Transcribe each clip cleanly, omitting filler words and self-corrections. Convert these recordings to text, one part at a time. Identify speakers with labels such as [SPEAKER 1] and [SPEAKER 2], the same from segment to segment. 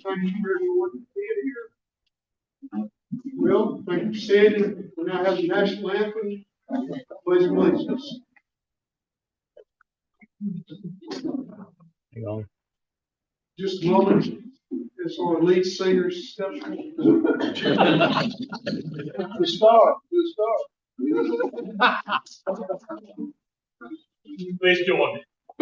[SPEAKER 1] Thank you everyone for being here. Well, thank you for standing. We now have the national anthem. Please release us.
[SPEAKER 2] Hang on.
[SPEAKER 1] Just a moment. As our lead singer steps forward. Good start. Good start.
[SPEAKER 2] Please join me. I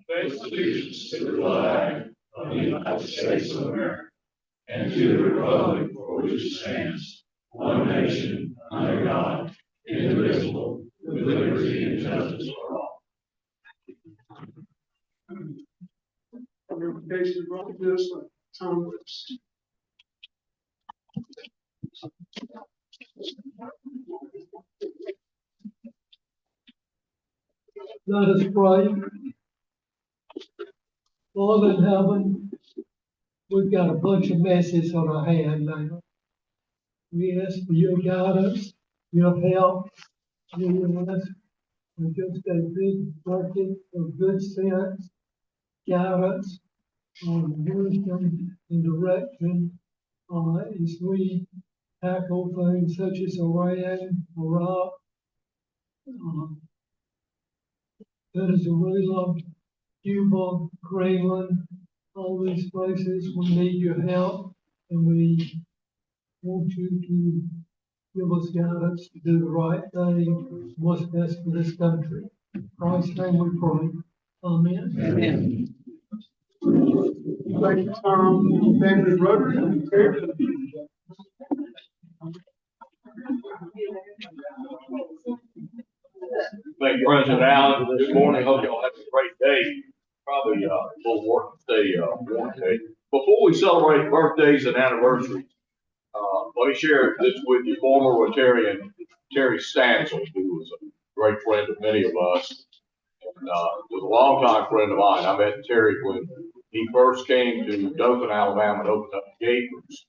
[SPEAKER 2] pledge allegiance to the flag of the United States of America and to the republic for which it stands, one nation, under God, indivisible, with liberty and justice for all.
[SPEAKER 1] Verification brought to us by Tom West.
[SPEAKER 3] Let us pray. Lord in heaven, we've got a bunch of messes on our hand now. We ask for your guidance, your help. We ask for just a big bucket of good sense, guidance, wisdom and direction as we tackle things such as Iran, Iraq, Venezuela, Cuba, Greenland, all these places. We need your help, and we want you to give us guidance to do the right thing, what's best for this country. In Christ's name we pray. Amen.
[SPEAKER 2] Amen.
[SPEAKER 1] Thank you, Tom. Dothan Rotary.
[SPEAKER 2] Thank you, President Allen. Good morning. Hope y'all have a great day. Probably a little work to stay warm today. Before we celebrate birthdays and anniversaries, let me share this with you. Former Rotarian Terry Stansel, who was a great friend of many of us, and was a longtime friend of mine. I met Terry when he first came to Dothan, Alabama, and opened up the Gators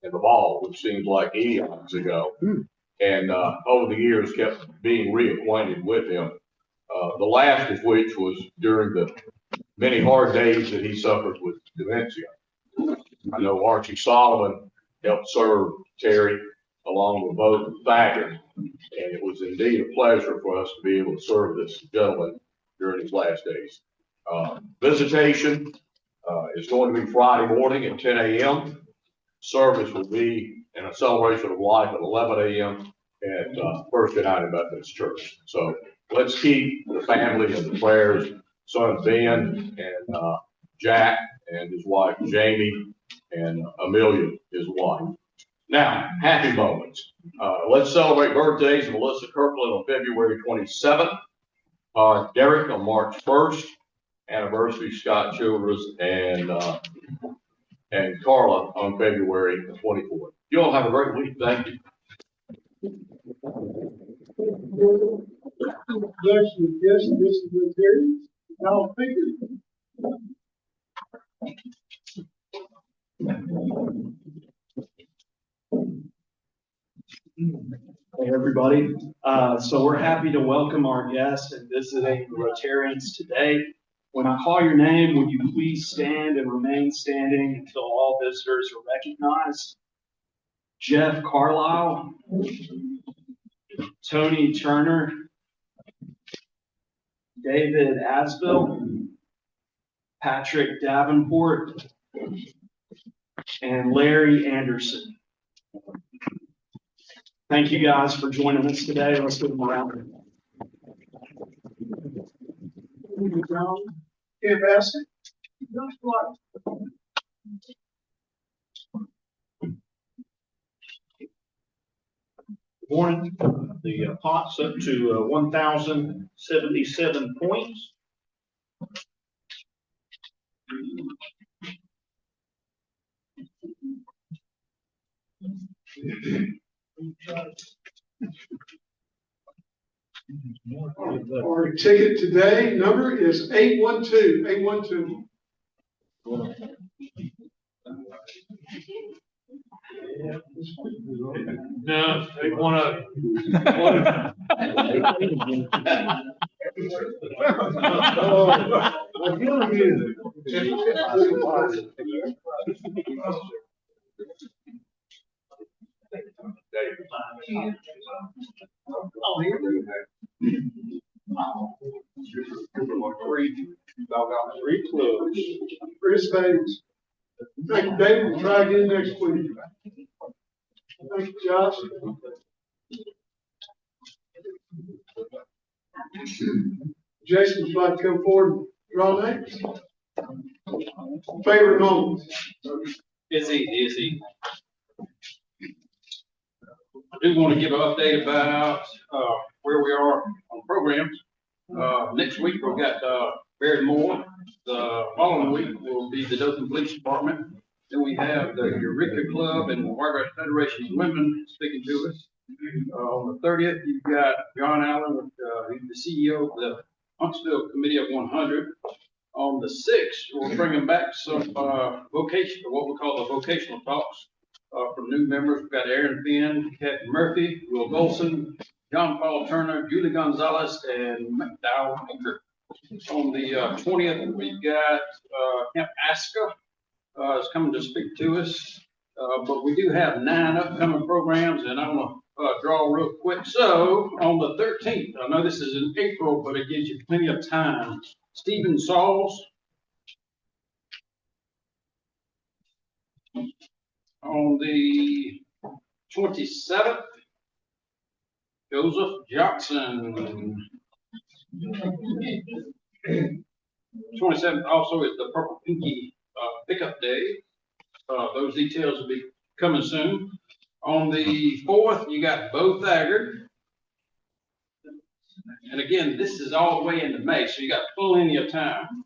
[SPEAKER 2] in the ball, which seems like eons ago. And over the years kept being reacquainted with him. The last of which was during the many hard days that he suffered with dementia. I know Archie Solomon helped serve Terry along with both Thacker, and it was indeed a pleasure for us to be able to serve this gentleman during his last days. Visitation is going to be Friday morning at 10 a.m. Service will be in a celebration of life at 11 a.m. at First United Methodist Church. So let's keep the family in the prayers. Son Ben and Jack and his wife Jamie and Amelia, his wife. Now, happy moments. Let's celebrate birthdays. Melissa Kirkland on February 27th. Derek on March 1st. Anniversary Scott Childress and Carla on February 24th. You all have a great week. Thank you.
[SPEAKER 1] Bless you. Yes, this is the Terry. Now figure.
[SPEAKER 4] Hey everybody. So we're happy to welcome our guests and visiting Rotarians today. When I call your name, would you please stand and remain standing until all visitors are recognized? Jeff Carlisle, Tony Turner, David Asbill, Patrick Davenport, and Larry Anderson. Thank you guys for joining us today. Let's give them a round.
[SPEAKER 1] Can't pass it.
[SPEAKER 5] Good morning. The pot's up to 1,077 points.
[SPEAKER 1] Our ticket today number is 812. 812.
[SPEAKER 2] No, they want
[SPEAKER 1] Three clubs. Three states. Thank you, David. We'll try again next week. Thank you, Josh. Jason, would you like to come forward and draw names? Favorite moments?
[SPEAKER 5] Izzy. I do want to give an update about where we are on programs. Next week we've got Barry Moore. The following week will be the Dothan Police Department. Then we have the Eureka Club and Margaret Federation of Women speaking to us. On the 30th, you've got John Allen, he's the CEO of the Huntsville Committee of 100. On the 6th, we're bringing back some vocational, what we call the vocational talks from new members. We've got Aaron Finn, Captain Murphy, Will Golson, John Paul Turner, Julie Gonzalez, and McDowell Baker. On the 20th, we've got Camp Aska is coming to speak to us. But we do have 9 upcoming programs, and I'm going to draw real quick. So on the 13th, I know this is in April, but it gives you plenty of time. Stephen Sauls. On the 27th, Joseph Johnson. 27th also is the Purple Pinky pickup day. Those details will be coming soon. On the 4th, you got Bo Thaggart. And again, this is all the way into May, so you got plenty of time.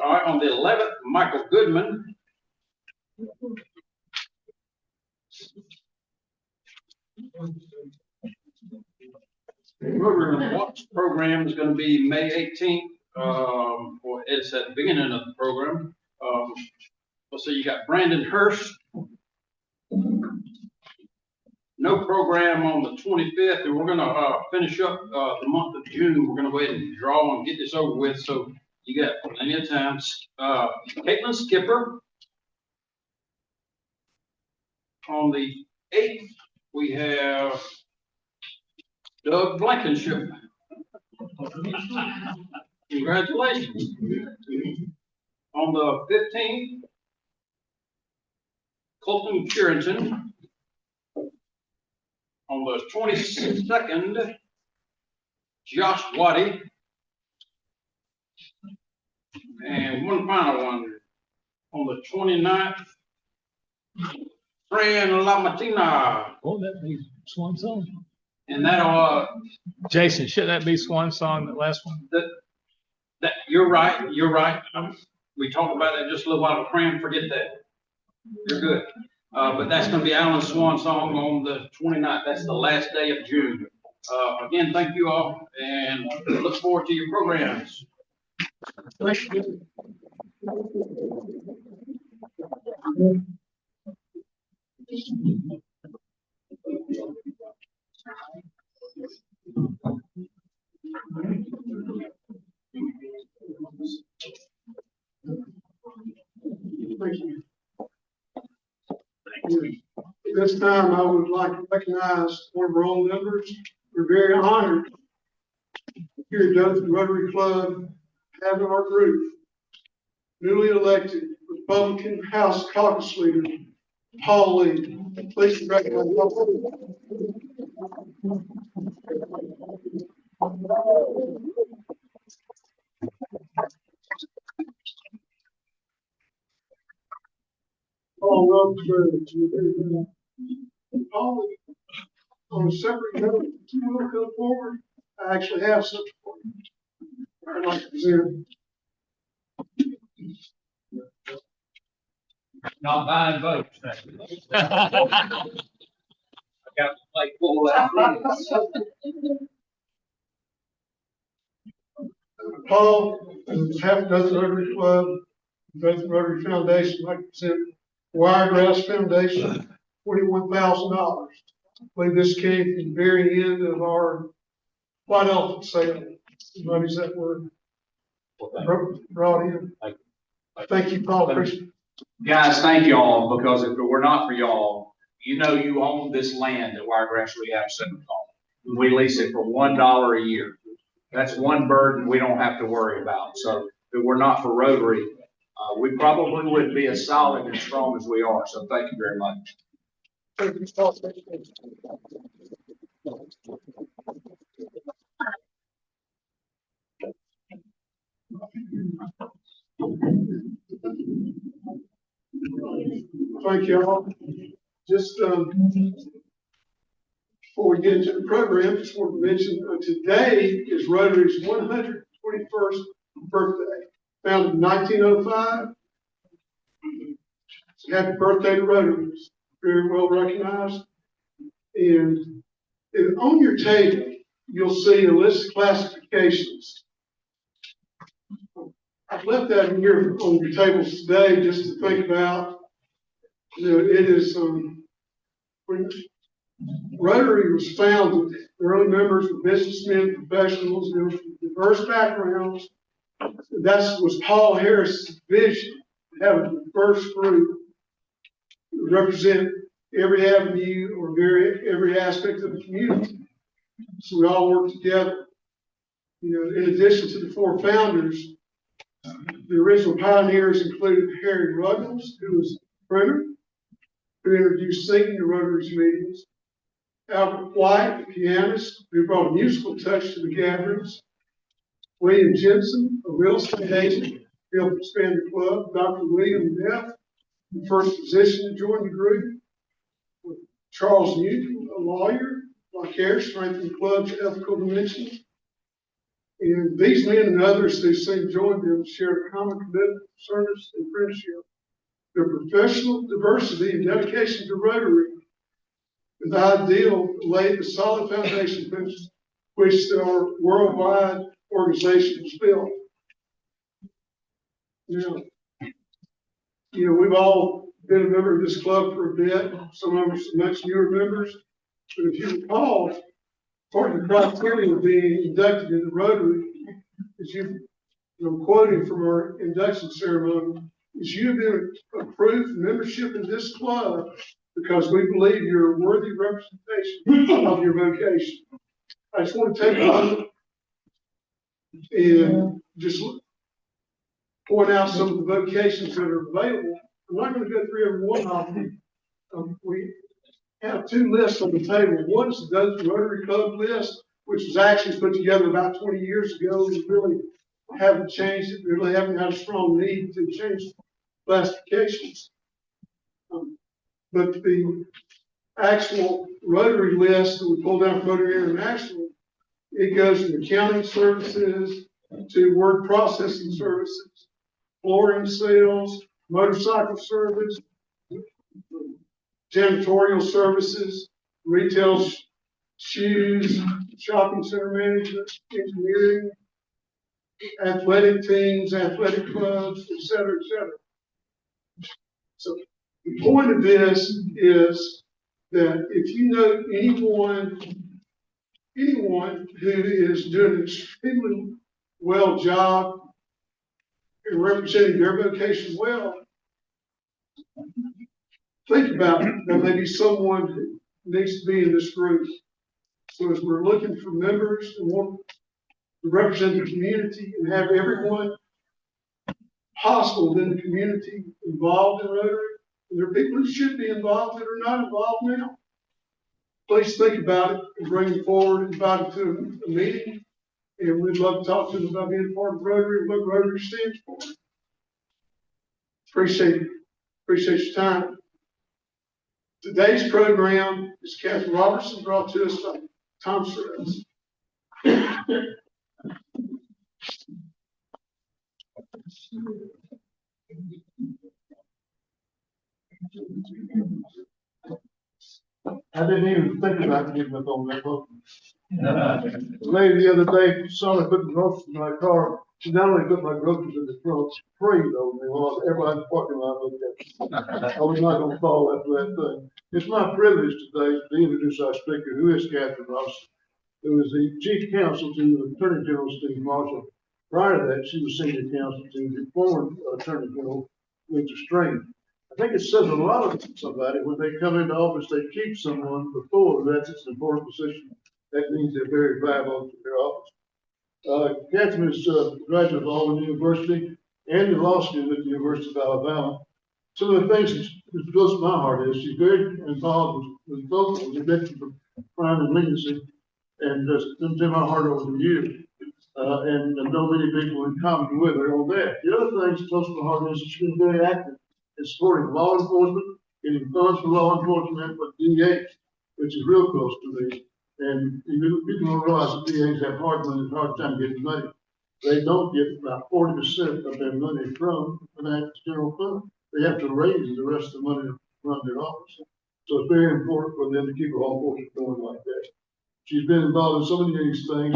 [SPEAKER 5] All right, on the 11th, Michael Goodman. We're watch program is going to be May 18th. Or it's at the beginning of the program. So you got Brandon Hurst. No program on the 25th, and we're going to finish up the month of June. We're going to go ahead and draw and get this over with, so you got plenty of time. Caitlin Skipper. On the 8th, we have Doug Blankenship. Congratulations. On the 15th, Colton Curington. On the 22nd, Josh Waddy. And one final one. On the 29th, Fran Lamartina.
[SPEAKER 6] Won't that be Swan Song?
[SPEAKER 5] And that'll
[SPEAKER 6] Jason, should that be Swan Song, the last one?
[SPEAKER 5] that you're right. We talked about that just a little while ago. Fran, forget that. You're good. But that's going to be Alan Swan Song on the 29th. That's the last day of June. Again, thank you all, and look forward to your programs.
[SPEAKER 1] Thank you. This time, I would like to recognize one of our own members. We're very honored here at Dothan Rotary Club having our group newly elected Republican House Caucus Leader, Paul Lee. Please congratulate Paul. Paul, welcome to Paul, on a separate note, if you want to come forward, I actually have something for you. I'd like to present.
[SPEAKER 5] Not buying votes. I got to play full out.
[SPEAKER 1] Paul, half a dozen Rotary Club, Dothan Rotary Foundation, like I said, Wiregrass Foundation, $21,000. I believe this came from the very end of our white elephant sale. The monies that were brought in. Thank you, Paul. Appreciate it.
[SPEAKER 7] Guys, thank y'all, because if it were not for y'all, you know you own this land at Wiregrass Rehab Center. We lease it for $1 a year. That's one burden we don't have to worry about. So if it were not for Rotary, we probably wouldn't be as solid and strong as we are. So thank you very much.
[SPEAKER 1] Thank you, Paul. Thank you all. Just before we get into the program, just want to mention today is Rotary's 121st birthday. Founded in 1905. So happy birthday to Rotary. It's very well recognized. And on your table, you'll see a list of classifications. I've left that in here on your tables today just to think about. You know, it is when Rotary was founded, the early members were businessmen, professionals, they were from diverse backgrounds. That was Paul Harris' vision, to have a diverse group represent every avenue or every aspect of the community. So we all work together. You know, in addition to the four founders, the original pioneers included Harry Ruggles, who was a printer, who introduced singing to Rotary's meetings, Albert White, the pianist, who brought a musical touch to the gatherings, William Jensen, a real estate agent, who helped expand the club, Dr. William Neff, the first physician to join the group, Charles Newton, a lawyer, like Harris, strengthened the club's ethical dimension. And these men and others who soon joined them shared a common commitment to service and friendship. Their professional diversity and dedication to Rotary, the ideal laid the solid foundation from which our worldwide organization was built. You know, we've all been a member of this club for a bit. Some of us are much newer members. But if you recall, part of the criteria of being inducted into Rotary is I'm quoting from our induction ceremony, is you've been approved for membership in this club because we believe you're a worthy representation of your vocation. I just want to take a moment and just point out some of the vocations that are available. I'm not going to go through every one of them. We have two lists on the table. One is the Dothan Rotary Club list, which was actually put together about 20 years ago. We really haven't changed it. We really haven't had a strong need to change classifications. But the actual Rotary list that we pulled down from Rotary International, it goes from accounting services to word processing services, flooring sales, motorcycle service, janitorial services, retail shoes, shopping center management, engineering, athletic teams, athletic clubs, et cetera, et cetera. So the point of this is that if you know anyone who is doing an extremely well job in representing their vocation well, think about it. There may be someone who needs to be in this group. So as we're looking for members and want to represent the community and have everyone possible within the community involved in Rotary, There are people who should be involved that are not involved now. Please think about it and bring it forward, invite them to a meeting. And we'd love to talk to them about being part of Rotary and what Rotary stands for. Appreciate your time. Today's program is Captain Robertson, brought to us by Counsel.
[SPEAKER 8] I didn't even think about getting up on that boat. The lady the other day saw me putting groceries in my car. She not only put my groceries in the trunk, sprayed over me while everybody in the parking lot looked at me. I was not gonna fall after that thing. It's my privilege today to introduce our speaker, who is Catherine Robertson, who is the chief counsel to the Attorney General Steve Marshall. Prior to that, she was senior counsel to the former Attorney General Luther Strange. I think it says a lot of somebody when they come into office, they keep someone before that's an important position. That means they're very valuable to their office. Catherine is a graduate of Auburn University and the law school at the University of Alabama. Some of the things that close to my heart is she's very involved with both the victims of crime and leniency, and it's in my heart over the years. And I know many people in common with her on that. The other thing that's close to my heart is she's been very active in supporting law enforcement, getting funds for law enforcement and for DAs, which is real close to me. And people don't realize that DAs have hard time getting money. They don't get about 40% of their money from the financial general fund. They have to raise the rest of the money to run their office. So it's very important for them to keep law enforcement going like that. She's been involved in so many of these things.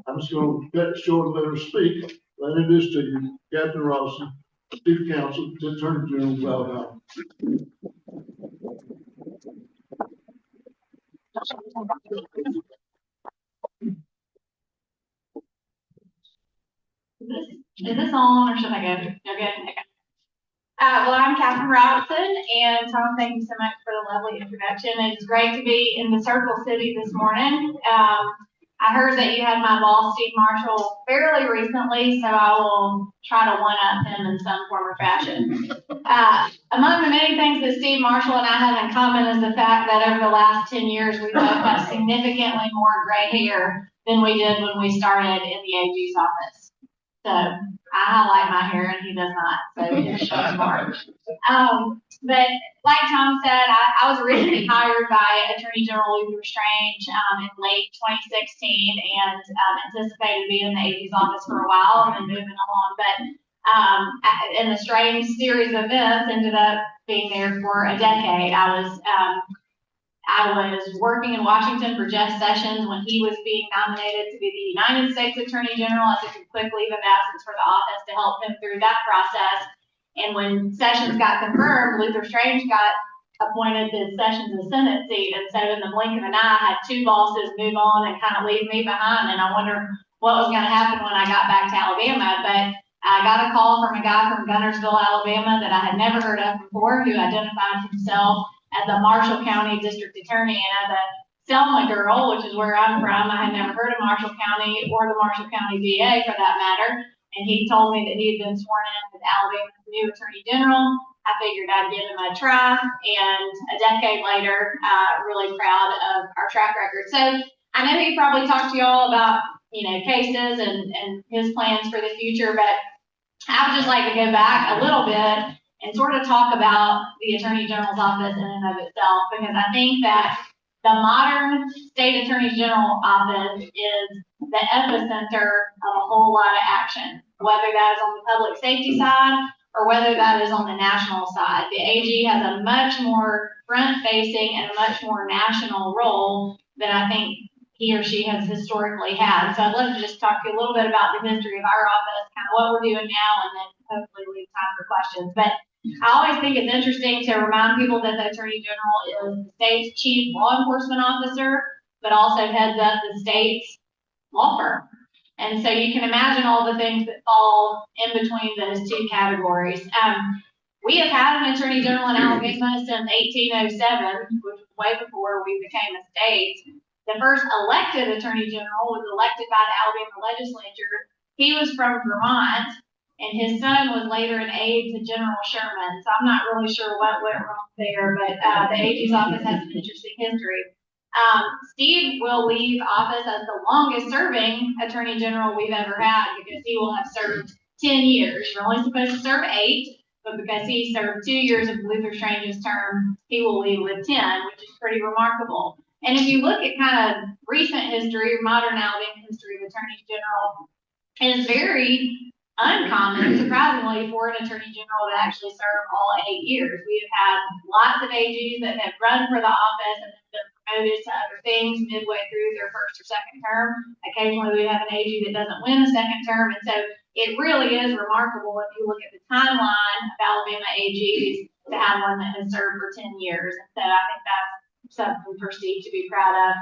[SPEAKER 8] I'm just going to cut short and let her speak. I introduce to you Captain Robertson, Chief Counsel to Attorney General of Alabama.
[SPEAKER 9] Is this on or should I go? Okay. Well, I'm Catherine Robertson, and Tom, thank you so much for the lovely introduction. It's great to be in the Circle City this morning. I heard that you had my boss, Steve Marshall, fairly recently, so I will try to one-up him in some form or fashion. Among the many things that Steve Marshall and I have in common is the fact that over the last 10 years, we both have significantly more gray hair than we did when we started in the AG's office. So I highlight my hair and he does not, so it shows more. But like Tom said, I was originally hired by Attorney General Luther Strange in late 2016 and anticipated being in the AG's office for a while and then moving along. But in the Strange series of events, ended up being there for a decade. I was working in Washington for Jeff Sessions when he was being nominated to be the United States Attorney General. I took a quick leave of absence for the office to help him through that process. And when Sessions got confirmed, Luther Strange got appointed to Sessions' Senate seat. And so in the blink of an eye, I had two bosses move on and kind of leave me behind. And I wondered what was going to happen when I got back to Alabama. But I got a call from a guy from Guntersville, Alabama that I had never heard of before, who identified himself as a Marshall County District Attorney. And as a Selma girl, which is where I'm from, I had never heard of Marshall County or the Marshall County VA for that matter. And he told me that he had been sworn in as Alabama's new Attorney General. I figured I'd give him a try. And a decade later, really proud of our track record. So I know he probably talked to y'all about, cases and his plans for the future, but I would just like to go back a little bit and sort of talk about the Attorney General's office in and of itself, because I think that the modern State Attorney General office is the epicenter of a whole lot of action, whether that is on the public safety side or whether that is on the national side. The AG has a much more front-facing and a much more national role than I think he or she has historically had. So I'd love to just talk to you a little bit about the history of our office, kind of what we're doing now, and then hopefully leave time for questions. But I always think it's interesting to remind people that the Attorney General is the state's chief law enforcement officer, but also heads up the state's law firm. And so you can imagine all the things that fall in between those two categories. We have had an Attorney General in Alabama since 1807, which was way before we became a state. The first elected Attorney General was elected by the Alabama legislature. He was from Vermont, and his son was later an aide to General Sherman. So I'm not really sure what went wrong there, but the AG's office has an interesting history. Steve will leave office as the longest serving Attorney General we've ever had because he will have served 10 years. You're only supposed to serve 8, but because he served 2 years of Luther Strange's term, he will leave with 10, which is pretty remarkable. And if you look at kind of recent history, or modern Alabama history of Attorneys General, it is very uncommon, surprisingly, for an Attorney General to actually serve all 8 years. We have had lots of AGs that have run for the office and then been promoted to other things midway through their first or second term. Occasionally we have an AG that doesn't win a second term, and so it really is remarkable if you look at the timeline of Alabama AGs to have one that has served for 10 years. And so I think that's something for Steve to be proud of.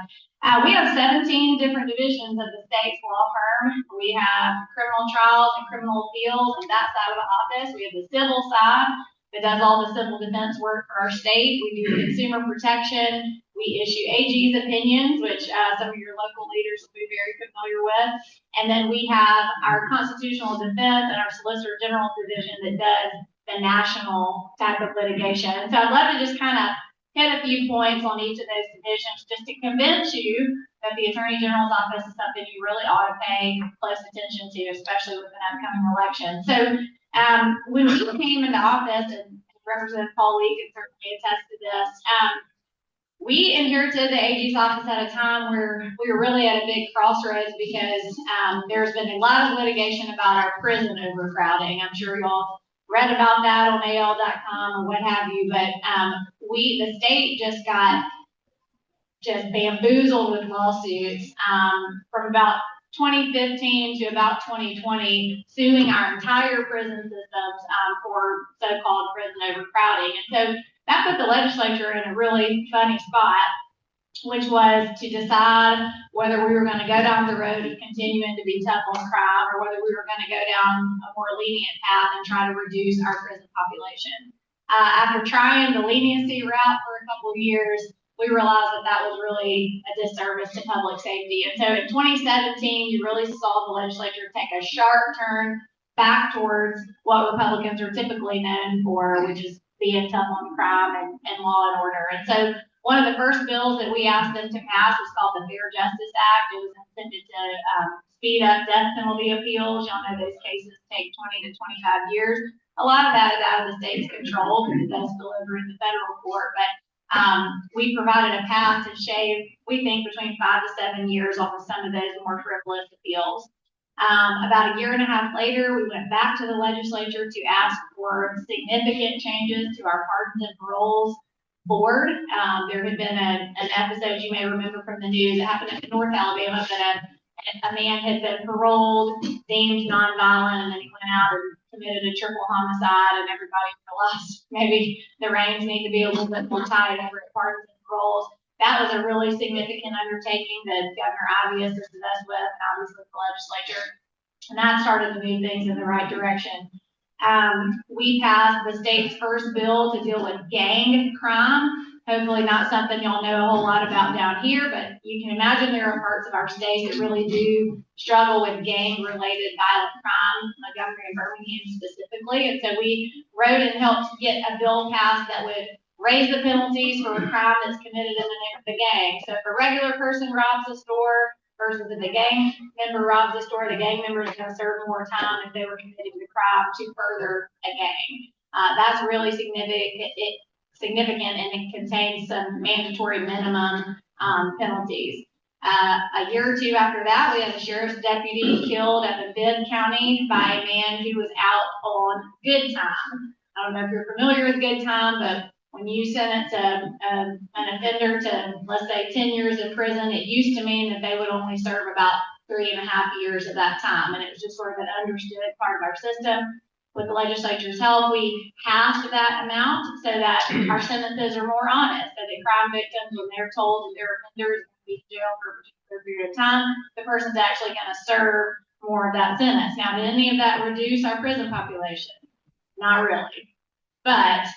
[SPEAKER 9] We have 17 different divisions of the state's law firm. We have criminal trials and criminal appeals on that side of the office. We have the civil side that does all the civil defense work for our state. We do consumer protection. We issue AG's opinions, which some of your local leaders will be very familiar with. And then we have our constitutional defense and our Solicitor General division that does the national type of litigation. And so I'd love to just kind of hit a few points on each of those divisions just to convince you that the Attorney General's office is something you really ought to pay close attention to, especially with an upcoming election. So when we came into office, and Representative Paul Lee can certainly attest to this, we inherited the AG's office at a time where we were really at a big crossroads because there's been a lot of litigation about our prison overcrowding. I'm sure you all read about that on AL.com or what have you, but the state just got bamboozled with lawsuits from about 2015 to about 2020, suing our entire prison systems for so-called prison overcrowding. And so that put the legislature in a really funny spot, which was to decide whether we were going to go down the road of continuing to be tough on crime or whether we were going to go down a more lenient path and try to reduce our prison population. After trying the leniency route for a couple of years, we realized that that was really a disservice to public safety. And so in 2017, you really saw the legislature take a sharp turn back towards what Republicans are typically known for, which is being tough on crime and law and order. And so one of the first bills that we asked them to pass was called the Fair Justice Act. It was intended to speed up death penalty appeals. Y'all know those cases take 20 to 25 years. A lot of that is out of the state's control because it does deliver in the federal court, but we provided a path to shave, we think, between 5 to 7 years off of some of those more frivolous appeals. About a year and a half later, we went back to the legislature to ask for significant changes to our pardons and paroles board. There had been an episode you may remember from the news that happened in North Alabama that a man had been paroled, deemed nonviolent, and then he went out and committed a triple homicide, and everybody realized maybe the reins need to be a little bit more tight over at pardons and paroles. That was a really significant undertaking that Governor Ivey assisted us with, and obviously the legislature, and that started to move things in the right direction. We passed the state's first bill to deal with gang crime. Hopefully not something y'all know a whole lot about down here, but you can imagine there are parts of our state that really do struggle with gang-related violent crime, Montgomery and Birmingham specifically. And so we wrote and helped get a bill passed that would raise the penalties for a crime that's committed in the name of the gang. So if a regular person robs a store versus if a gang member robs a store, the gang member is going to serve more time if they were committing the crime to further a gang. That's really significant, and it contains some mandatory minimum penalties. A year or two after that, we had a sheriff's deputy killed up in Bibb County by a man who was out on good time. I don't know if you're familiar with good time, but when you sentence an offender to, let's say, 10 years in prison, it used to mean that they would only serve about 3.5 years of that time, and it was just sort of an understood part of our system. With the legislature's help, we halved that amount so that our sentences are more honest, so that crime victims, when they're told that their offenders will be in jail for a particular period of time, the person's actually going to serve more of that sentence. Now, did any of that reduce our prison population? Not really. But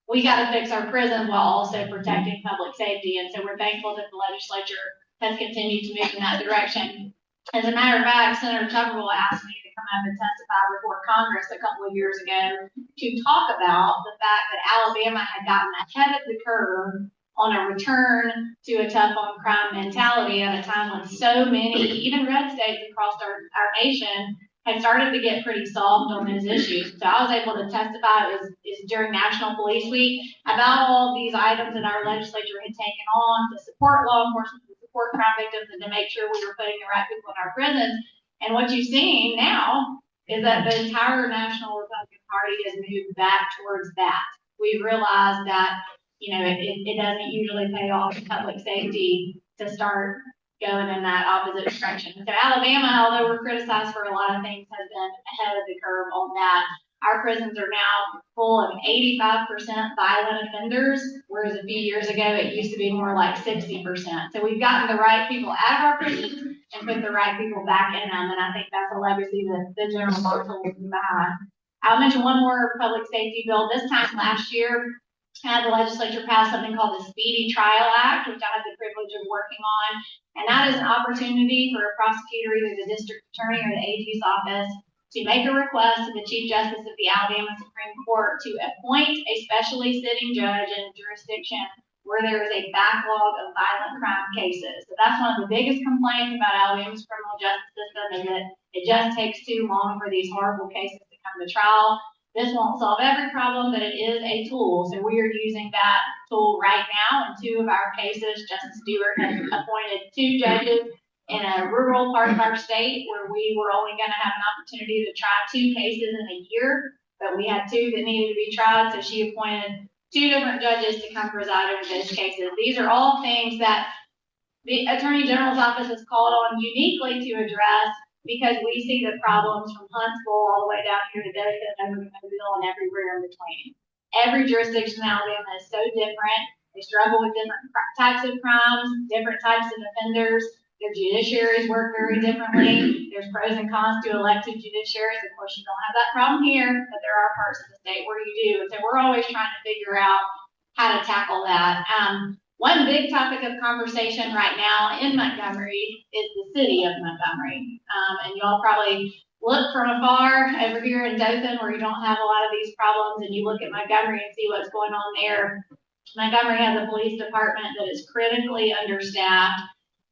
[SPEAKER 9] we got to fix our prisons while also protecting public safety, and so we're thankful that the legislature has continued to move in that direction. As a matter of fact, Senator Tuberville asked me to come up and testify before Congress a couple of years ago to talk about the fact that Alabama had gotten ahead of the curve on a return to a tough on crime mentality at a time when so many, even red states across our nation, had started to get pretty soft on those issues. So I was able to testify, it was during National Police Week, about all of these items that our legislature had taken on to support law enforcement, to support crime victims, and to make sure we were putting the right people in our prisons. And what you've seen now is that the entire National Republican Party has moved back towards that. We realized that, you know, it doesn't usually pay off public safety to start going in that opposite direction. So Alabama, although we're criticized for a lot of things, has been ahead of the curve on that. Our prisons are now full of 85% violent offenders, whereas a few years ago it used to be more like 60%. So we've gotten the right people out of our prisons and put the right people back in them, and I think that's a legacy that the general counsel will leave behind. I'll mention one more public safety bill. This time last year, the legislature passed something called the Speedy Trial Act, which I had the privilege of working on. And that is an opportunity for a prosecutor, either the district attorney or the AG's office, to make a request to the Chief Justice of the Alabama Supreme Court to appoint a specially sitting judge in a jurisdiction where there is a backlog of violent crime cases. So that's one of the biggest complaints about Alabama's criminal justice system, is that it just takes too long for these horrible cases to come to trial. This won't solve every problem, but it is a tool. So we are using that tool right now in 2 of our cases. Justice Stewart has appointed 2 judges in a rural part of our state where we were only going to have an opportunity to try 2 cases in a year, but we had 2 that needed to be tried. So she appointed 2 different judges to come preside over those cases. These are all things that the Attorney General's office is called on uniquely to address, because we see the problems from Huntsville all the way down here to Dothan, over to Mobile, and everywhere in between. Every jurisdiction in Alabama is so different. They struggle with different types of crimes, different types of offenders. Their judiciaries work very differently. There's pros and cons to elected judiciaries. Of course, you don't have that problem here, but there are parts of the state where you do. And so we're always trying to figure out how to tackle that. One big topic of conversation right now in Montgomery is the city of Montgomery. And y'all probably look from afar over here in Dothan, where you don't have a lot of these problems, and you look at Montgomery and see what's going on there. Montgomery has a police department that is critically understaffed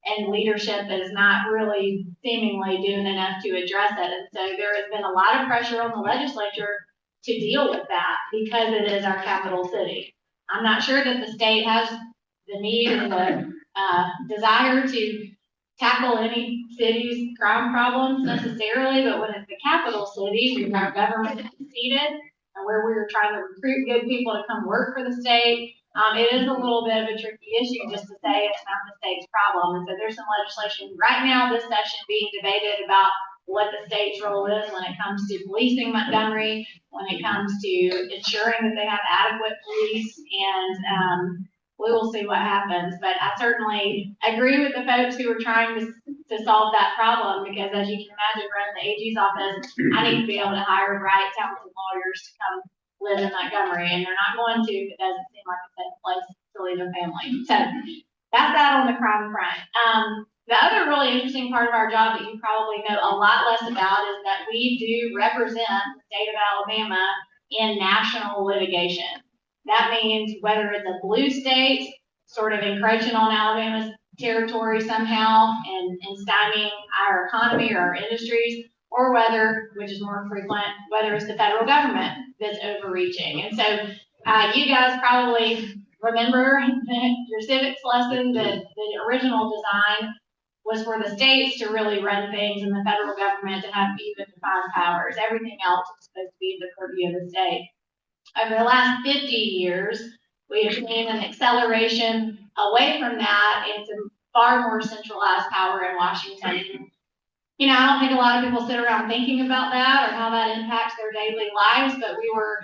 [SPEAKER 9] and leadership that is not really seemingly doing enough to address it. And so there has been a lot of pressure on the legislature to deal with that because it is our capital city. I'm not sure that the state has the need or the desire to tackle any city's crime problems necessarily, but when it's the capital city, where our government is seated and where we're trying to recruit good people to come work for the state, it is a little bit of a tricky issue just to say it's not the state's problem. And so there's some legislation right now this session being debated about what the state's role is when it comes to policing Montgomery, when it comes to ensuring that they have adequate police, and we will see what happens. But I certainly agree with the folks who are trying to solve that problem, because as you can imagine, running the AG's office, I need to be able to hire bright, talented lawyers to come live in Montgomery, and they're not going to if it doesn't seem like a safe place to leave a family. So that's that on the crime front. The other really interesting part of our job that you probably know a lot less about is that we do represent the state of Alabama in national litigation. That means whether it's a blue state sort of encroaching on Alabama's territory somehow and stymieing our economy or our industries, or whether, which is more frequent, whether it's the federal government that's overreaching. And so you guys probably remember your civics lesson that the original design was for the states to really run things and the federal government to have even defined powers. Everything else is supposed to be the purview of the state. Over the last 50 years, we have seen an acceleration away from that into far more centralized power in Washington. You know, I don't think a lot of people sit around thinking about that or how that impacts their daily lives, but we were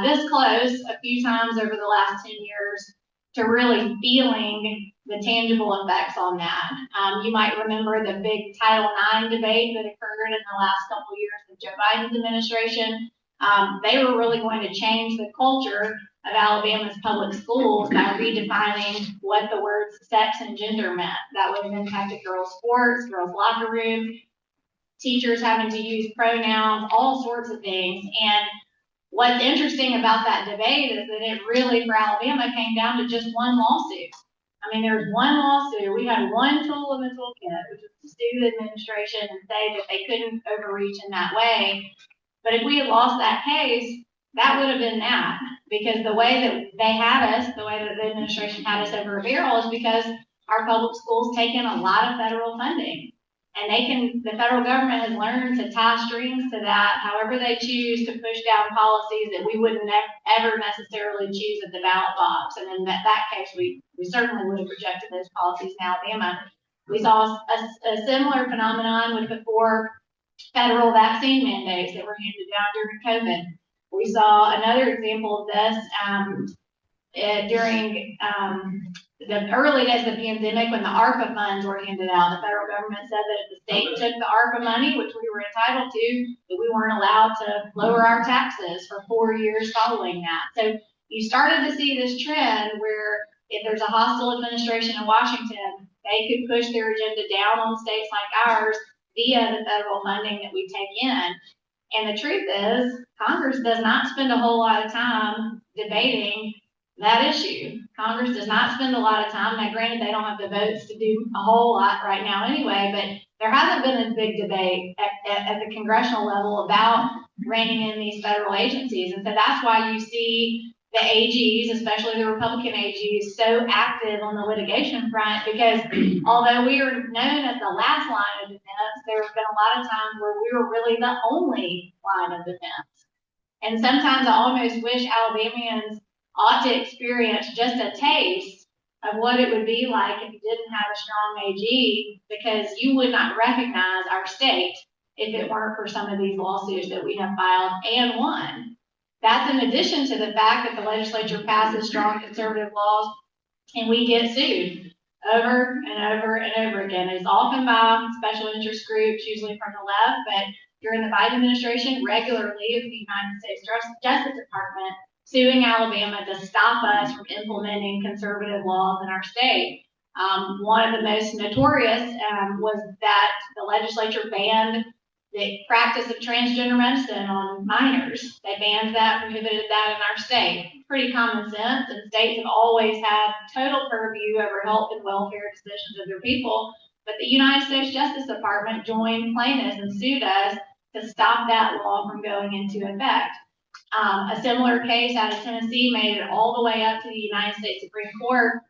[SPEAKER 9] this close a few times over the last 10 years to really feeling the tangible effects on that. You might remember the big Title IX debate that occurred in the last couple of years of Joe Biden's administration. They were really going to change the culture of Alabama's public schools by redefining what the words sex and gender meant. That would have impacted girls' sports, girls' locker rooms, teachers having to use pronouns, all sorts of things. And what's interesting about that debate is that it really, for Alabama, came down to just one lawsuit. I mean, there was one lawsuit. We had one tool in the toolkit, which was to sue the administration and say that they couldn't overreach in that way. But if we had lost that case, that would have been that. Because the way that they had us, the way that the administration had us over a barrel is because our public schools take in a lot of federal funding. And the federal government has learned to tie strings to that however they choose to push down policies that we wouldn't ever necessarily choose at the ballot box. And in that case, we certainly would have rejected those policies in Alabama. We saw a similar phenomenon with the 4 federal vaccine mandates that were handed down during COVID. We saw another example of this during the early days of the pandemic when the ARPA funds were handed out. The federal government said that if the state took the ARPA money, which we were entitled to, that we weren't allowed to lower our taxes for 4 years following that. So you started to see this trend where if there's a hostile administration in Washington, they could push their agenda down on states like ours via the federal funding that we take in. And the truth is, Congress does not spend a whole lot of time debating that issue. Congress does not spend a lot of time. Now, granted, they don't have the votes to do a whole lot right now anyway, but there hasn't been a big debate at the congressional level about reining in these federal agencies. And so that's why you see the AGs, especially the Republican AGs, so active on the litigation front, because although we are known as the last line of defense, there have been a lot of times where we were really the only line of defense. And sometimes I almost wish Alabamians ought to experience just a taste of what it would be like if you didn't have a strong AG, because you would not recognize our state if it weren't for some of these lawsuits that we have filed and won. That's in addition to the fact that the legislature passes strong conservative laws and we get sued over and over and over again. It's often by special interest groups, usually from the left, but during the Biden administration, regularly with the United States Justice Department suing Alabama to stop us from implementing conservative laws in our state. One of the most notorious was that the legislature banned the practice of transgender medicine on minors. They banned that, prohibited that in our state. Pretty common sense, and states have always had total purview over health and welfare decisions of their people. But the United States Justice Department joined plaintiffs and sued us to stop that law from going into effect. A similar case out of Tennessee made it all the way up to the United States Supreme Court.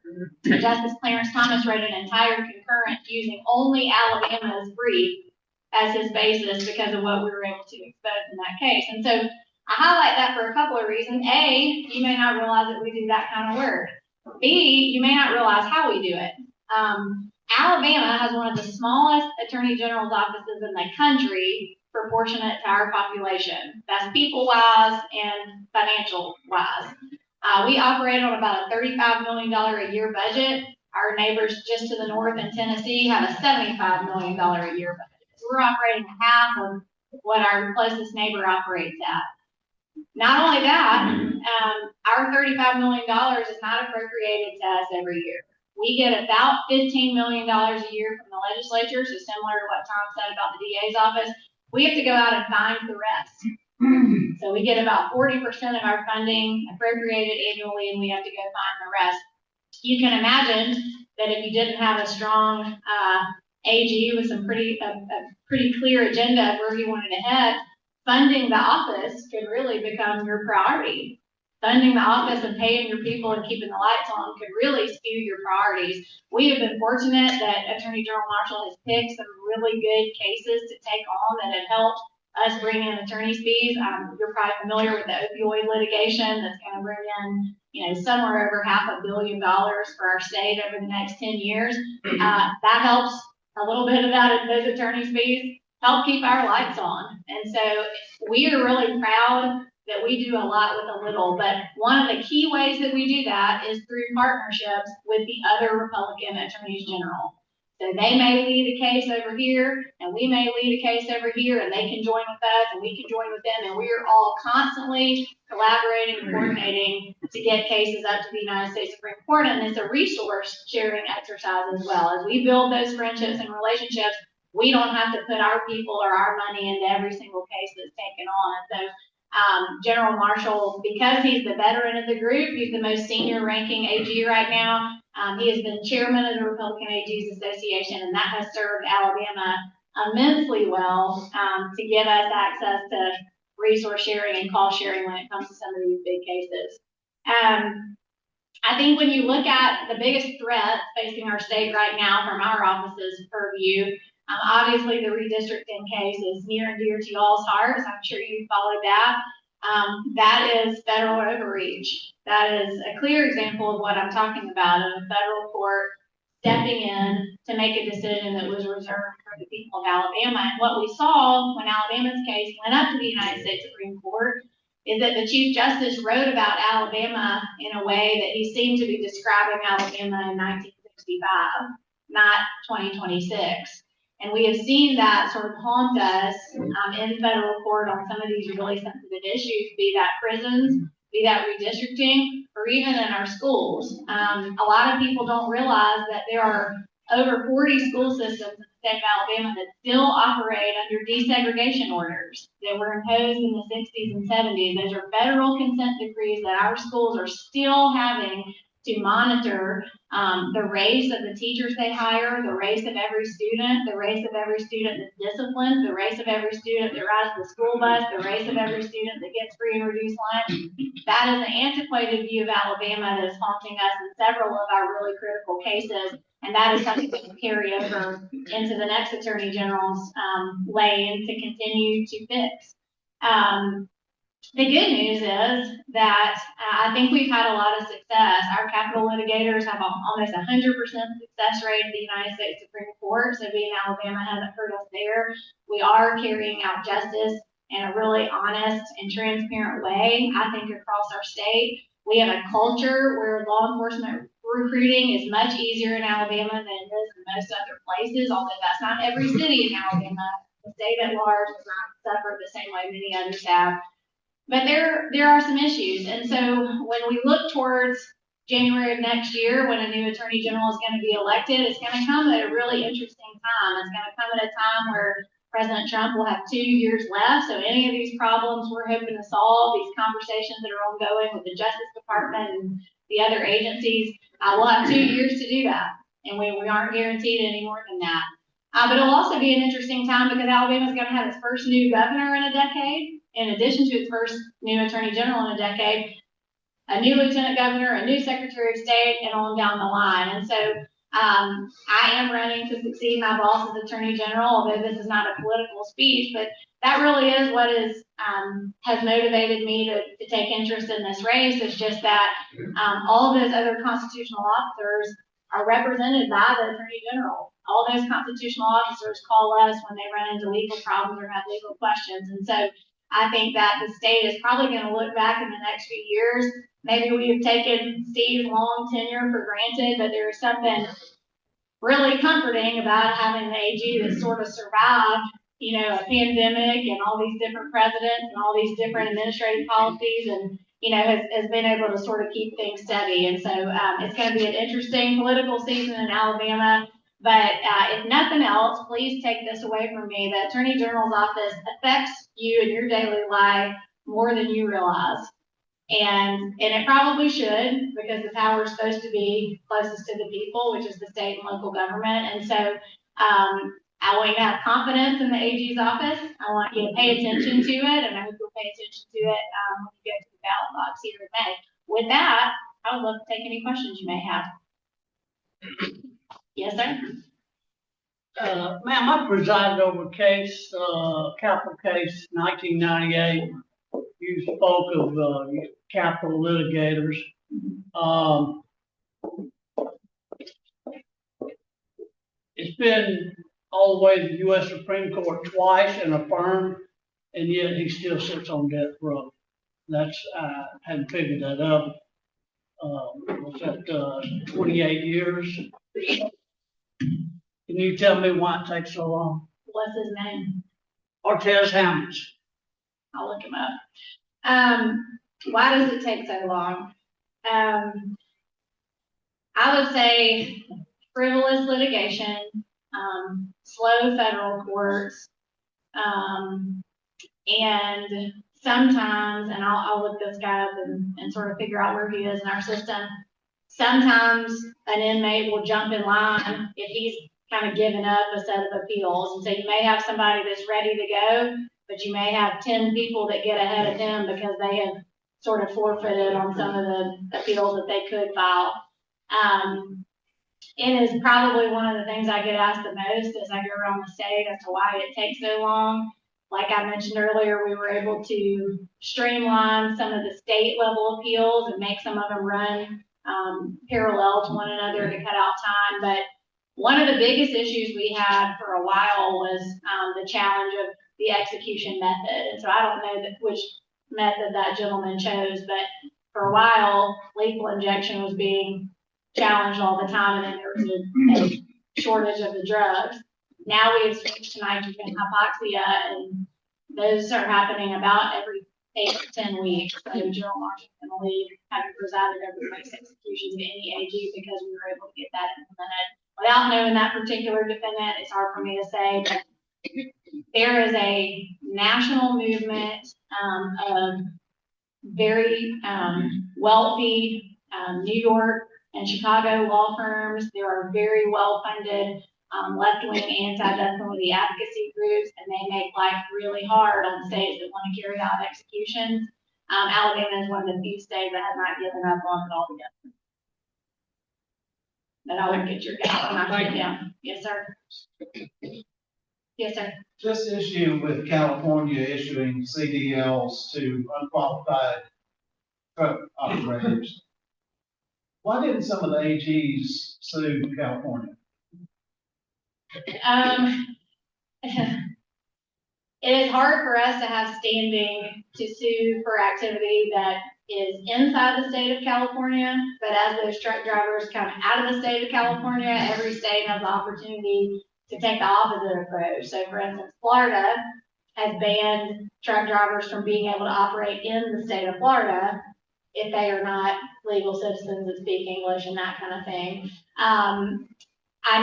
[SPEAKER 9] Justice Clarence Thomas wrote an entire concurrence using only Alabama's brief as his basis because of what we were able to expose in that case. And so I highlight that for a couple of reasons. A, you may not realize that we do that kind of work. B, you may not realize how we do it. Alabama has one of the smallest attorney general's offices in the country proportionate to our population. That's people-wise and financial-wise. We operate on about a $35 million a year budget. Our neighbors just to the north in Tennessee have a $75 million a year budget. So we're operating half of what our closest neighbor operates at. Not only that, our $35 million is not appropriated to us every year. We get about $15 million a year from the legislature, so similar to what Tom said about the DA's office. We have to go out and find the rest. So we get about 40% of our funding appropriated annually, and we have to go find the rest. You can imagine that if you didn't have a strong AG with some pretty clear agenda of where he wanted to head, funding the office could really become your priority. Funding the office and paying your people and keeping the lights on could really skew your priorities. We have been fortunate that Attorney General Marshall has picked some really good cases to take on that have helped us bring in attorney's fees. You're probably familiar with the opioid litigation that's going to bring in, somewhere over $500 million for our state over the next 10 years. That helps a little bit of that, those attorney's fees help keep our lights on. And so we are really proud that we do a lot with a little, but one of the key ways that we do that is through partnerships with the other Republican attorneys general. So they may lead a case over here, and we may lead a case over here, and they can join with us, and we can join with them, and we are all constantly collaborating and coordinating to get cases up to the United States Supreme Court, and it's a resource sharing exercise as well. As we build those friendships and relationships, we don't have to put our people or our money into every single case that's taken on. And so General Marshall, because he's the veteran of the group, he's the most senior ranking AG right now. He has been chairman of the Republican AGs Association, and that has served Alabama immensely well to give us access to resource sharing and call sharing when it comes to some of these big cases. I think when you look at the biggest threat facing our state right now from our office's purview, obviously the redistricting case is near and dear to y'all's hearts. I'm sure you followed that. That is federal overreach. That is a clear example of what I'm talking about, of a federal court stepping in to make a decision that was reserved for the people of Alabama. And what we saw when Alabama's case went up to the United States Supreme Court is that the Chief Justice wrote about Alabama in a way that he seemed to be describing Alabama in 1965, not 2026. And we have seen that sort of haunt us in federal court on some of these really sensitive issues, be that prisons, be that redistricting, or even in our schools. A lot of people don't realize that there are over 40 school systems in the state of Alabama that still operate under desegregation orders that were imposed in the 60s and 70s. Those are federal consent decrees that our schools are still having to monitor the race of the teachers they hire, the race of every student, the race of every student that's disciplined, the race of every student that rides the school bus, the race of every student that gets free and reduced lunch. That is an antiquated view of Alabama that is haunting us in several of our really critical cases, and that is something that will carry over into the next Attorney General's lane to continue to fix. The good news is that I think we've had a lot of success. Our capital litigators have almost 100% success rate at the United States Supreme Court, so being Alabama hasn't hurt us there. We are carrying out justice in a really honest and transparent way, I think, across our state. We have a culture where law enforcement recruiting is much easier in Alabama than it is in most other places, although that's not every city in Alabama. The state at large has not suffered the same way many others have. But there are some issues. And so when we look towards January of next year, when a new Attorney General is going to be elected, it's going to come at a really interesting time. It's going to come at a time where President Trump will have 2 years left. So any of these problems we're hoping to solve, these conversations that are ongoing with the Justice Department and the other agencies, we'll have 2 years to do that. And we aren't guaranteed any more than that. But it'll also be an interesting time because Alabama is going to have its first new governor in a decade, in addition to its first new Attorney General in a decade, a new Lieutenant Governor, a new Secretary of State, and on down the line. And so I am running to succeed my boss as Attorney General, although this is not a political speech, but that really is what has motivated me to take interest in this race. It's just that all of those other constitutional officers are represented by the Attorney General. All those constitutional officers call us when they run into legal problems or have legal questions. And so I think that the state is probably going to look back in the next few years. Maybe we have taken Steve's long tenure for granted, but there is something really comforting about having an AG that sort of survived, a pandemic and all these different presidents and all these different administrative policies and, has been able to sort of keep things steady. And so it's going to be an interesting political season in Alabama. But if nothing else, please take this away from me. The Attorney General's office affects you in your daily life more than you realize. And it probably should, because the power is supposed to be closest to the people, which is the state and local government. And so I want you to have confidence in the AG's office. I want you to pay attention to it, and I hope you'll pay attention to it when you go to the ballot box here in May. With that, I would love to take any questions you may have. Yes, sir.
[SPEAKER 10] Ma'am, I presided over a case, capital case, 1998. You spoke of capital litigators. It's been all the way to the U.S. Supreme Court twice and affirmed, and yet he still sits on death row. That's, I hadn't figured that out. Was that 28 years? Can you tell me why it takes so long?
[SPEAKER 9] What's his name?
[SPEAKER 10] Ortez Hammonds.
[SPEAKER 9] I'll look him up. Why does it take so long? I would say frivolous litigation, slow federal courts, and sometimes, and I'll look this guy up and sort of figure out where he is in our system. Sometimes an inmate will jump in line if he's kind of given up a set of appeals. And so you may have somebody that's ready to go, but you may have 10 people that get ahead of him because they have sort of forfeited on some of the appeals that they could file. It is probably one of the things I get asked the most as I go around the state as to why it takes so long. Like I mentioned earlier, we were able to streamline some of the state level appeals and make some of them run parallel to one another to cut out time. But one of the biggest issues we had for a while was the challenge of the execution method. And so I don't know which method that gentleman chose, but for a while, lethal injection was being challenged all the time, and then there was a shortage of the drugs. Now we have switched to nitrogen hypoxia, and those are happening about every 8 to 10 weeks. So General Marshall and the league haven't presided over most executions of any AG because we were able to get that implemented. Without knowing that particular defendant, it's hard for me to say, but there is a national movement of very wealthy New York and Chicago law firms. There are very well-funded left-wing anti-death penalty advocacy groups, and they make life really hard on states that want to carry out executions. Alabama is one of the few states that has not given up on it altogether. But I would get your guess. I'm not going down. Yes, sir. Yes, sir.
[SPEAKER 11] This issue with California issuing CDLs to unqualified truck operators. Why didn't some of the AGs sue California?
[SPEAKER 9] It is hard for us to have standing to sue for activity that is inside the state of California, but as those truck drivers come out of the state of California, every state has the opportunity to take the opposite approach. So for instance, Florida has banned truck drivers from being able to operate in the state of Florida if they are not legal citizens that speak English and that kind of thing. I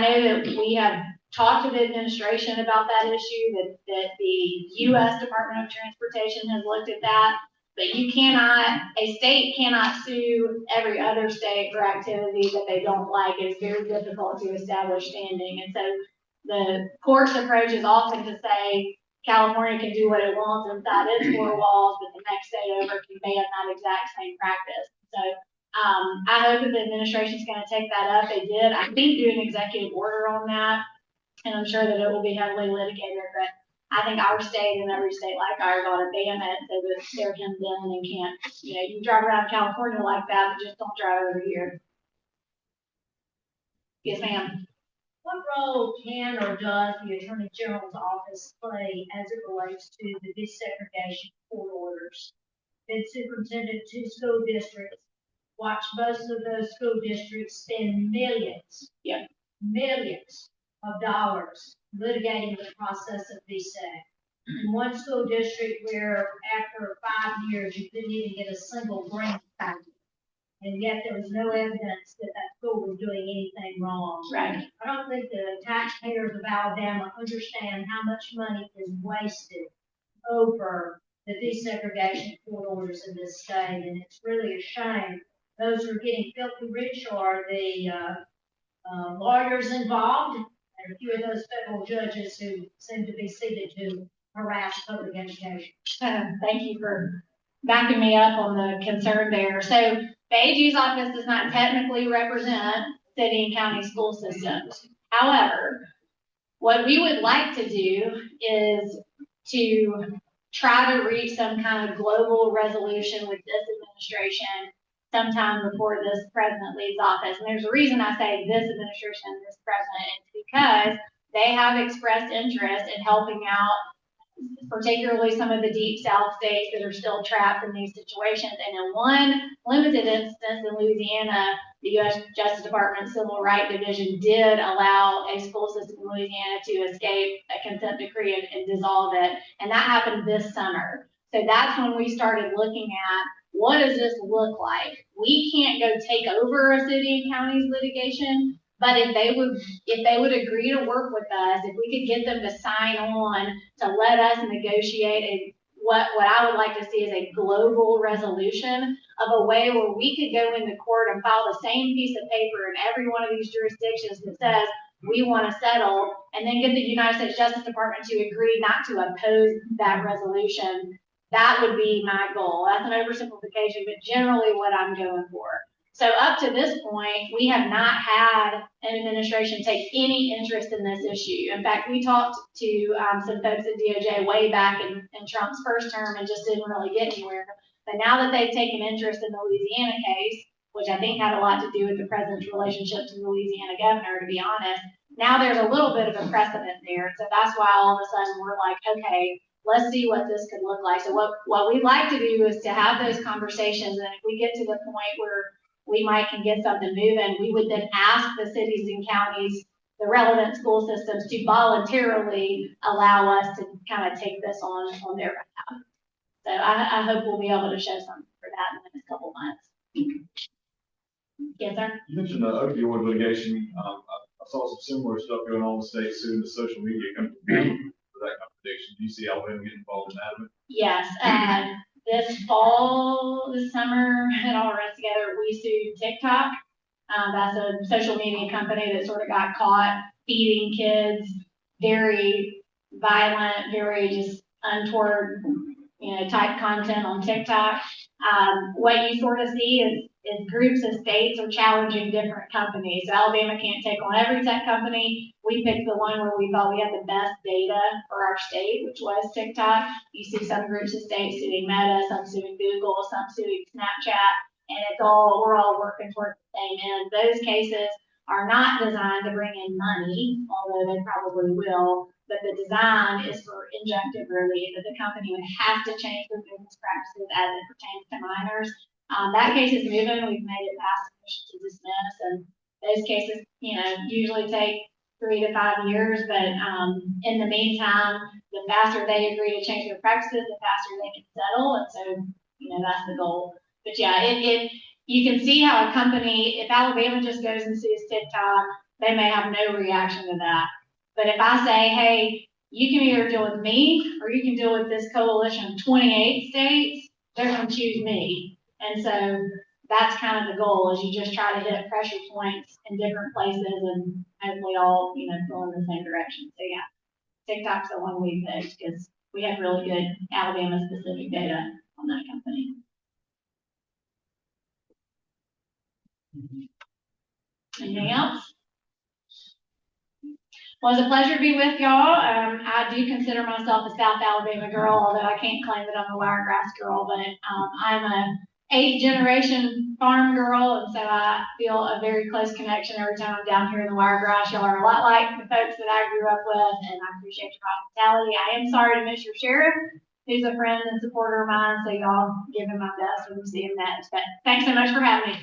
[SPEAKER 9] know that we have talked to the administration about that issue, that the U.S. Department of Transportation has looked at that, but a state cannot sue every other state for activity that they don't like. It's very difficult to establish standing. And so the court's approach is often to say California can do what it wants inside its four walls, but the next state over can ban that exact same practice. So I hope that the administration is going to take that up. They did, I think, do an executive order on that, and I'm sure that it will be heavily litigated, but I think our state and every state like ours ought to ban it so that they're hemmed in and can't, you can drive around California like that, but just don't drive over here. Yes, ma'am.
[SPEAKER 12] What role can or does the Attorney General's office play as it relates to the desegregation court orders? Been superintendent to school districts. Watch most of those school districts spend millions of dollars litigating the process of deseg. In one school district where after 5 years you couldn't even get a single grant package, and yet there was no evidence that that school was doing anything wrong.
[SPEAKER 9] Right.
[SPEAKER 12] I don't think the taxpayers of Alabama understand how much money is wasted over the desegregation court orders in this state, and it's really a shame. Those who are getting filthy rich are the lawyers involved, and a few of those federal judges who seem to be seated to harass public education.
[SPEAKER 9] Thank you for backing me up on the concern there. So the AG's office does not technically represent city and county school systems. However, what we would like to do is to try to reach some kind of global resolution with this administration sometime before this president leaves office. And there's a reason I say this administration and this president. It's because they have expressed interest in helping out particularly some of the deep South states that are still trapped in these situations. And in one limited instance in Louisiana, the U.S. Justice Department Civil Rights Division did allow a school system in Louisiana to escape a consent decree and dissolve it. And that happened this summer. So that's when we started looking at what does this look like? We can't go take over a city and county's litigation, but if they would agree to work with us, if we could get them to sign on to let us negotiate what I would like to see is a global resolution of a way where we could go into court and file the same piece of paper in every one of these jurisdictions that says we want to settle, and then get the United States Justice Department to agree not to oppose that resolution. That would be my goal. That's an oversimplification, but generally what I'm going for. So up to this point, we have not had an administration take any interest in this issue. In fact, we talked to some folks at DOJ way back in Trump's first term and just didn't really get anywhere. But now that they've taken interest in the Louisiana case, which I think had a lot to do with the president's relationship to the Louisiana governor, to be honest, now there's a little bit of a precedent there. So that's why all of a sudden we're like, okay, let's see what this could look like. So what we'd like to do is to have those conversations, and if we get to the point where we can get something moving, we would then ask the cities and counties, the relevant school systems, to voluntarily allow us to kind of take this on their behalf. So I hope we'll be able to show something for that in the next couple months. Yes, sir?
[SPEAKER 13] You mentioned the opioid litigation. I saw some similar stuff going on in the state soon, the social media company for that kind of addiction. Do you see Alabama getting involved in that?
[SPEAKER 9] Yes. This summer, it all runs together. We sued TikTok. That's a social media company that sort of got caught feeding kids very violent, very just untoward, type content on TikTok. What you sort of see is groups of states are challenging different companies. So Alabama can't take on every tech company. We picked the one where we thought we had the best data for our state, which was TikTok. You see some groups of states suing Meta, some suing Google, some suing Snapchat, and we're all working towards the same end. Those cases are not designed to bring in money, although they probably will, but the design is for injunctive relief, that the company would have to change their business practices as it pertains to minors. That case is moving. We've made it past the motion to dismiss, and those cases, usually take 3 to 5 years. But in the meantime, the faster they agree to change their practices, the faster they can settle. And so, that's the goal. But yeah, you can see how a company, if Alabama just goes and sues TikTok, they may have no reaction to that. But if I say, hey, you can either deal with me or you can deal with this coalition of 28 states, they're going to choose me. And so that's kind of the goal, is you just try to hit pressure points in different places and hopefully all, go in the same direction. So yeah, TikTok's the one we picked because we have really good Alabama specific data on that company. Anything else? Well, it's a pleasure to be with y'all. I do consider myself a South Alabama girl, although I can't claim that I'm a Wiregrass girl, but I'm a 8th generation farm girl, and so I feel a very close connection every time I'm down here in the Wiregrass. Y'all are a lot like the folks that I grew up with, and I appreciate your hospitality. I am sorry to miss your sheriff, who's a friend and supporter of mine, so y'all give him my best when we see him next. But thanks so much for having me.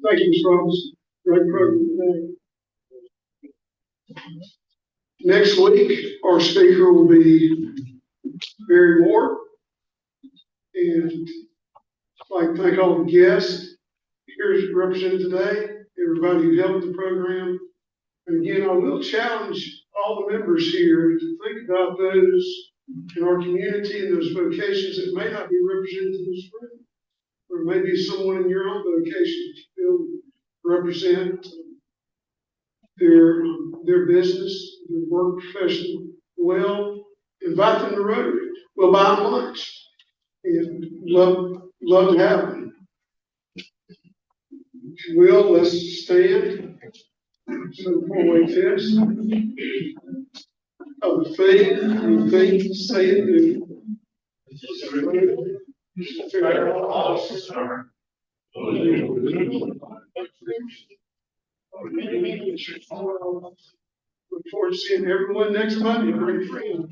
[SPEAKER 1] Thank you, Ms. Robertson. Great program today. Next week, our speaker will be Barry Moore. And I'd like to thank all the guests here represented today, everybody who helped the program. And again, I will challenge all the members here to think about those in our community and those vocations that may not be represented in this room. Or maybe someone in your own vocation that you feel represent their business, their work profession well. Invite them to Rotary. We'll buy them lunch. And love to have them. If you will, let's stand. So four-way test. Of the faith, say it, do. Look forward to seeing everyone next Monday. Great friend.